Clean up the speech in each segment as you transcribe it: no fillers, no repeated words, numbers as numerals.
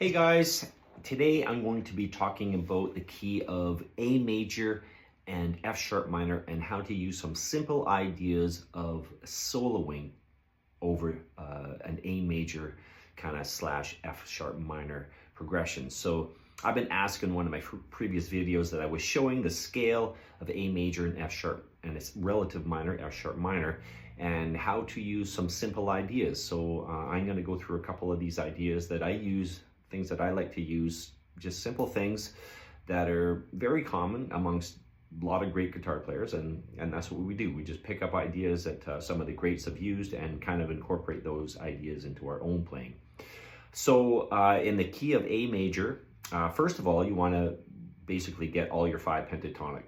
Hey guys, today I'm going to be talking about the key of A major and F sharp minor and how to use some simple ideas of soloing over an A major kind of slash F sharp minor progression. So I've been asked in one of my previous videos that I was showing the scale of A major and F sharp and its relative minor, F sharp minor, and how to use some simple ideas. So I'm going to go through a couple of these ideas that I use, things that I like to use, just simple things that are very common amongst a lot of great guitar players, and that's what we do. We just pick up ideas that some of the greats have used and kind of incorporate those ideas into our own playing. So in the key of A major, first of all, you want to basically get all your 5 pentatonic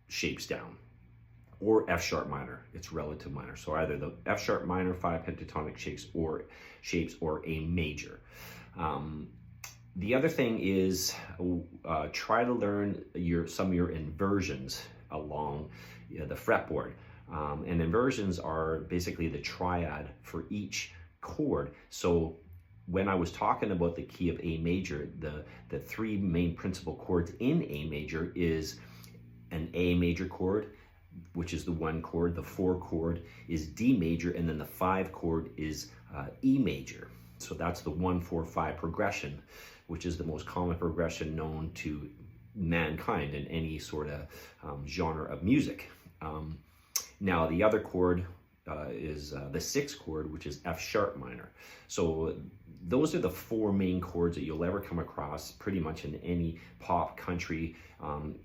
shapes down, or F sharp minor, it's relative minor. So either the F sharp minor 5 pentatonic shapes or A major. The other thing is try to learn some of your inversions along the fretboard. And inversions are basically the triad for each chord. So when I was talking about the key of A major, the 3 main principal chords in A major is an A major chord, which is the 1 chord, the 4 chord is D major, and then the 5 chord is E major. So that's the 1-4-5 progression, which is the most common progression known to mankind in any sort of genre of music. Now the other chord is the 6th chord, which is F sharp minor. So those are the 4 main chords that you'll ever come across pretty much in any pop, country,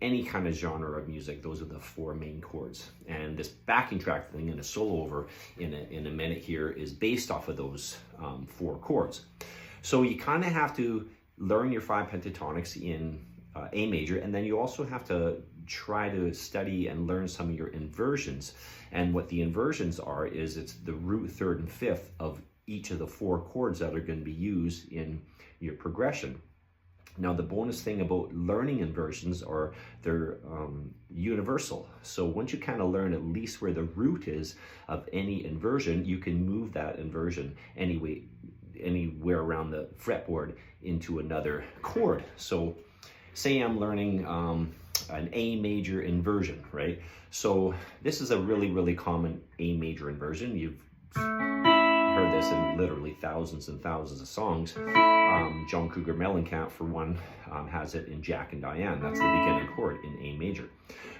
any kind of genre of music. Those are the 4 main chords. And this backing track thing and a solo over in a minute here is based off of those 4 chords. So you kind of have to learn your 5 pentatonics in A major, and then you also have to try to study and learn some of your inversions. And what the inversions are is it's the root, 3rd, and 5th of each of the 4 chords that are going to be used in your progression. Now the bonus thing about learning inversions are they're universal. So once you kind of learn at least where the root is of any inversion, you can move that inversion anywhere around the fretboard into another chord. So say I'm learning an A major inversion, right? So this is a really common A major inversion. You've heard this in literally thousands and thousands of songs. John Cougar Mellencamp, for one, has it in Jack and Diane. That's the beginning chord in A major.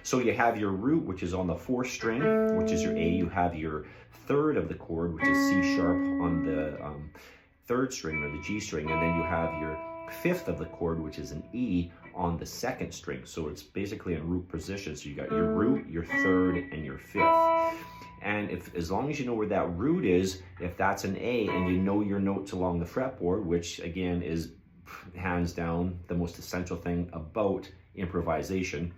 So you have your root, which is on the 4th string, which is your A. You have your 3rd of the chord, which is C sharp on the 3rd string or the G string, and then you have your 5th of the chord, which is an E on the 2nd string. So it's basically in root position. So you got your root, your 3rd, and your 5th. And as long as you know where that root is, if that's an A and you know your notes along the fretboard, which again is hands down the most essential thing about improvisation.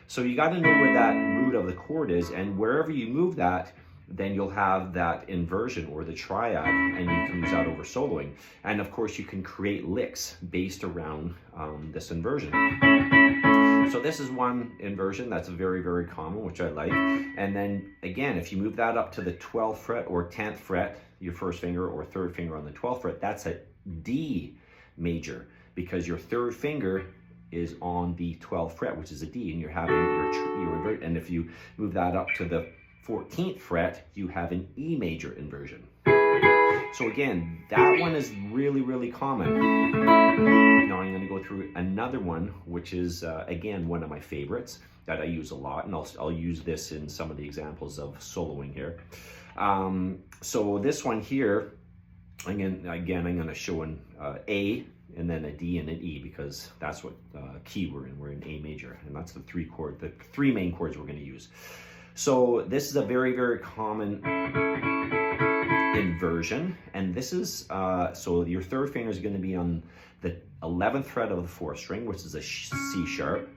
So you got to know where that root of the chord is, and wherever you move that, then you'll have that inversion or the triad, and you can use that over soloing. And of course you can create licks based around this inversion. So this is one inversion that's very common, which I like. And then again, if you move that up to the 12th fret or 10th fret, your 1st finger or 3rd finger on the 12th fret, that's a D major, because your 3rd finger is on the 12th fret, which is a D, and you're having your invert. And if you move that up to the 14th fret, you have an E major inversion. So again, that one is really common. Now I'm going to go through another one, which is again one of my favorites that I use a lot, and I'll use this in some of the examples of soloing here. So this one here, I'm going to show an A and then a D and an E, because that's what key we're in. We're in A major, and that's the 3 main chords we're going to use. So this is a very common inversion, and this is so your 3rd finger is going to be on the 11th fret of the 4th string, which is a C sharp.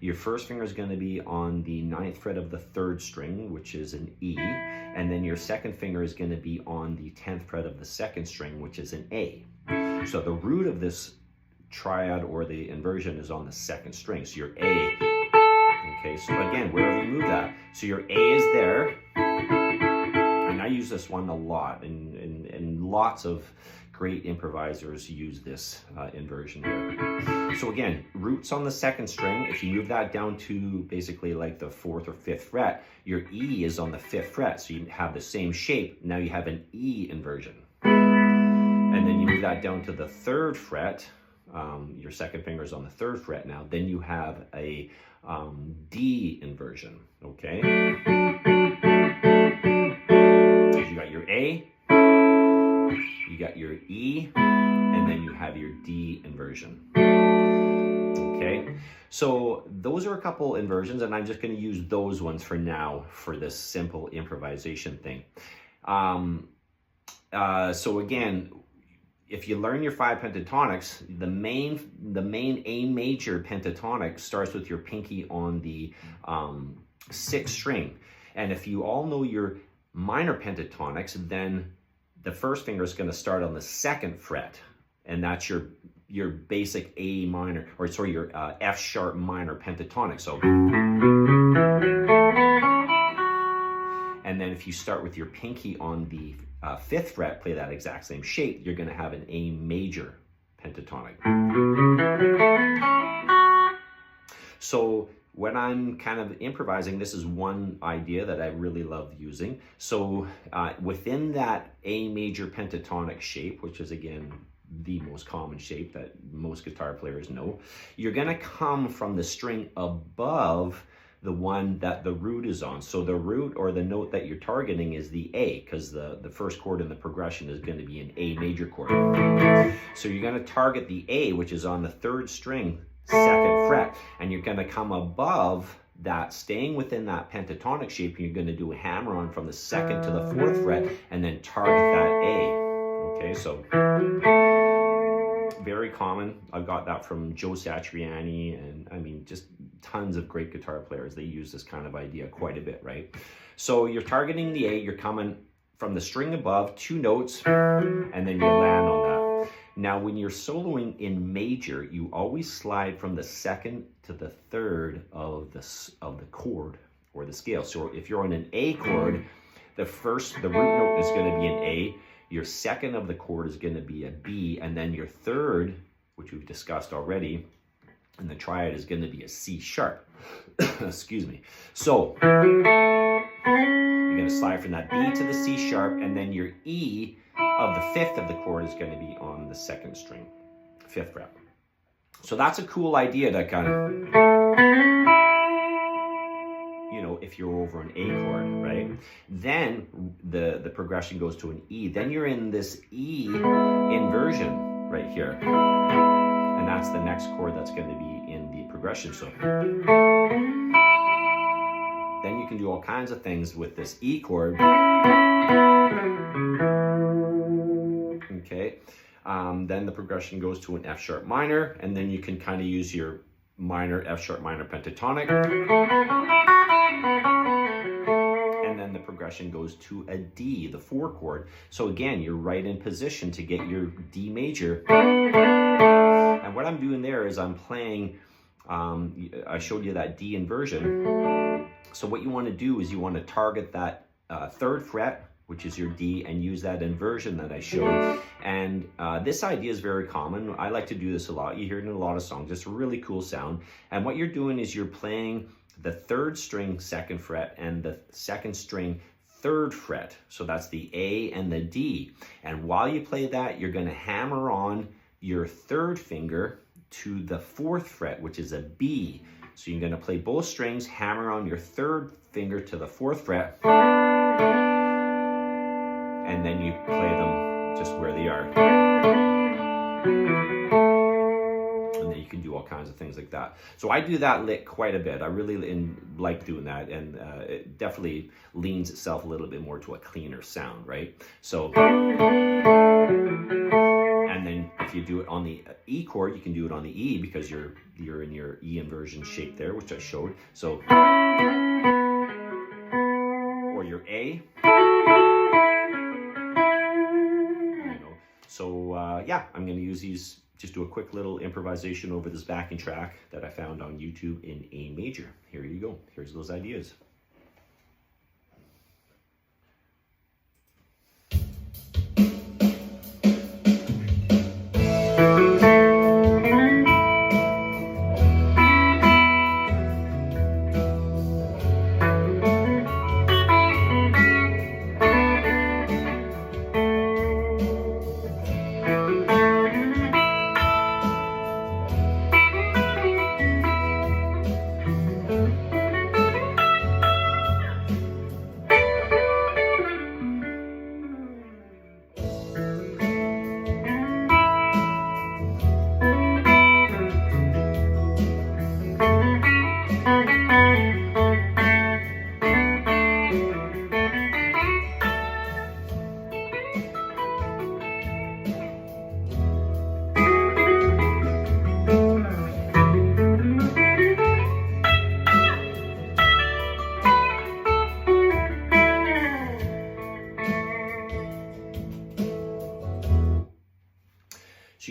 Your 1st finger is going to be on the 9th fret of the 3rd string, which is an E, and then your 2nd finger is going to be on the 10th fret of the 2nd string, which is an A. So the root of this triad or the inversion is on the 2nd string, so your A. Okay, so again, wherever you move that, so your A is there, and I use this one a lot in lots of great improvisers use this inversion here. So again, roots on the second string. If you move that down to basically like the 4th or 5th fret, your E is on the 5th fret. So you have the same shape. Now you have an E inversion. And then you move that down to the 3rd fret. Your second finger is on the 3rd fret now. Then you have a D inversion, okay? You got your A, you got your E, and then you have your D inversion. Okay, so those are a couple inversions, and I'm just going to use those ones for now for this simple improvisation thing. So again, if you learn your 5 pentatonics, the main A major pentatonic starts with your pinky on the 6th string, and if you all know your minor pentatonics, then the first finger is going to start on the 2nd fret, and that's your basic A minor, or sorry, your F sharp minor pentatonic. So, and then if you start with your pinky on the 5th fret, play that exact same shape, you're going to have an A major pentatonic. So when I'm kind of improvising, this is one idea that I really love using. So within that A major pentatonic shape, which is again the most common shape that most guitar players know, you're going to come from the string above the one that the root is on. So the root or the note that you're targeting is the A, because the first chord in the progression is going to be an A major chord. So you're going to target the A, which is on the 3rd string, 2nd fret, and you're going to come above that, staying within that pentatonic shape, and you're going to do a hammer on from the 2nd to the 4th fret, and then target that A. Okay, so very common. I got that from Joe Satriani, and I mean, just tons of great guitar players. They use this kind of idea quite a bit, right? So you're targeting the A, you're coming from the string above, 2 notes, and then you land on that. Now, when you're soloing in major, you always slide from the 2nd to the 3rd of the chord or the scale. So if you're on an A chord, the root note is going to be an A. Your 2nd of the chord is going to be a B, and then your 3rd, which we've discussed already, and the triad is going to be a C sharp. Excuse me. So you're going to slide from that B to the C sharp, and then your E of the 5th of the chord is going to be on the 2nd string, 5th fret. So that's a cool idea to kind of, you know, if you're over an A chord, right? Then the progression goes to an E. Then you're in this E inversion right here. And that's the next chord that's going to be in the progression. So then you can do all kinds of things with this E chord. Okay. Then the progression goes to an F sharp minor, and then you can kind of use your minor F sharp minor pentatonic. And then the progression goes to a D, the 4 chord. So again, you're right in position to get your D major. And what I'm doing there is I'm playing, I showed you that D inversion. So what you want to do is you want to target that 3rd fret, which is your D, and use that inversion that I showed. And this idea is very common. I like to do this a lot. You hear it in a lot of songs. It's a really cool sound. And what you're doing is you're playing the 3rd string 2nd fret and the 2nd string 3rd fret. So that's the A and the D. And while you play that, you're going to hammer on your 3rd finger to the 4th fret, which is a B. So you're going to play both strings, hammer on your 3rd finger to the 4th fret, and then you play them just where they are. And then you can do all kinds of things like that. So I do that lick quite a bit. I really like doing that, and it definitely leans itself a little bit more to a cleaner sound, right? So, and then if you do it on the E chord, you can do it on the E because you're in your E inversion shape there, which I showed. So, or your A. So yeah, I'm going to use these, just do a quick little improvisation over this backing track that I found on YouTube in A major. Here you go. Here's those ideas.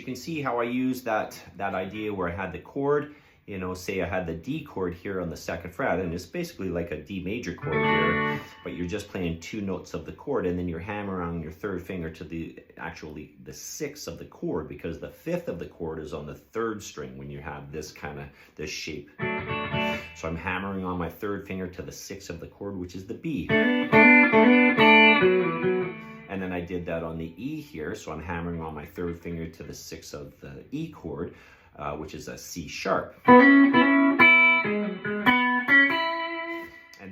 you can see how I used that idea where I had the chord, you know, say I had the D chord here on the 2nd fret, and it's basically like a D major chord here, but you're just playing 2 notes of the chord, and then you're hammering on your 3rd finger to the 6th of the chord, because the 5th of the chord is on the 3rd string when you have this this shape. So I'm hammering on my 3rd finger to the 6th of the chord, which is the B. And then I did that on the E here, so I'm hammering on my 3rd finger to the 6th of the E chord, which is a C sharp. And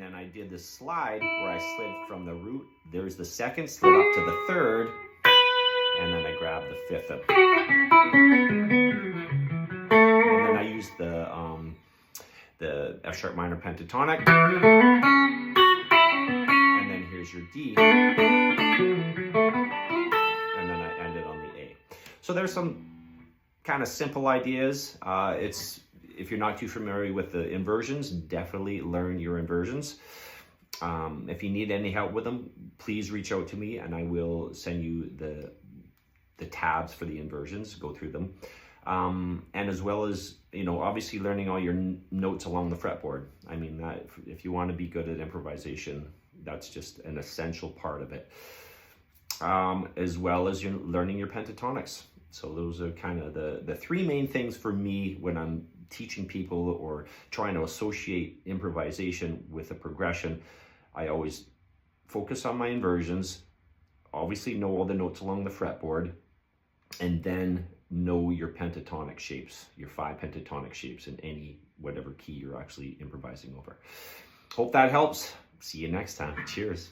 then I did the slide where I slid from the root. There's the 2nd, slid up to the 3rd, and then I grabbed the 5th up. And then I used the F sharp minor pentatonic. And then here's your D. And then I ended on the A. So there's some kind of simple ideas. If you're not too familiar with the inversions, definitely learn your inversions. If you need any help with them, please reach out to me and I will send you the tabs for the inversions, go through them. And as well as, you know, obviously learning all your notes along the fretboard. I mean, that if you want to be good at improvisation, that's just an essential part of it. As well as learning your pentatonics. So those are kind of the 3 main things for me when I'm teaching people or trying to associate improvisation with a progression. I always focus on my inversions, obviously know all the notes along the fretboard, and then know your pentatonic shapes, your 5 pentatonic shapes in whatever key you're actually improvising over. Hope that helps. See you next time. Cheers.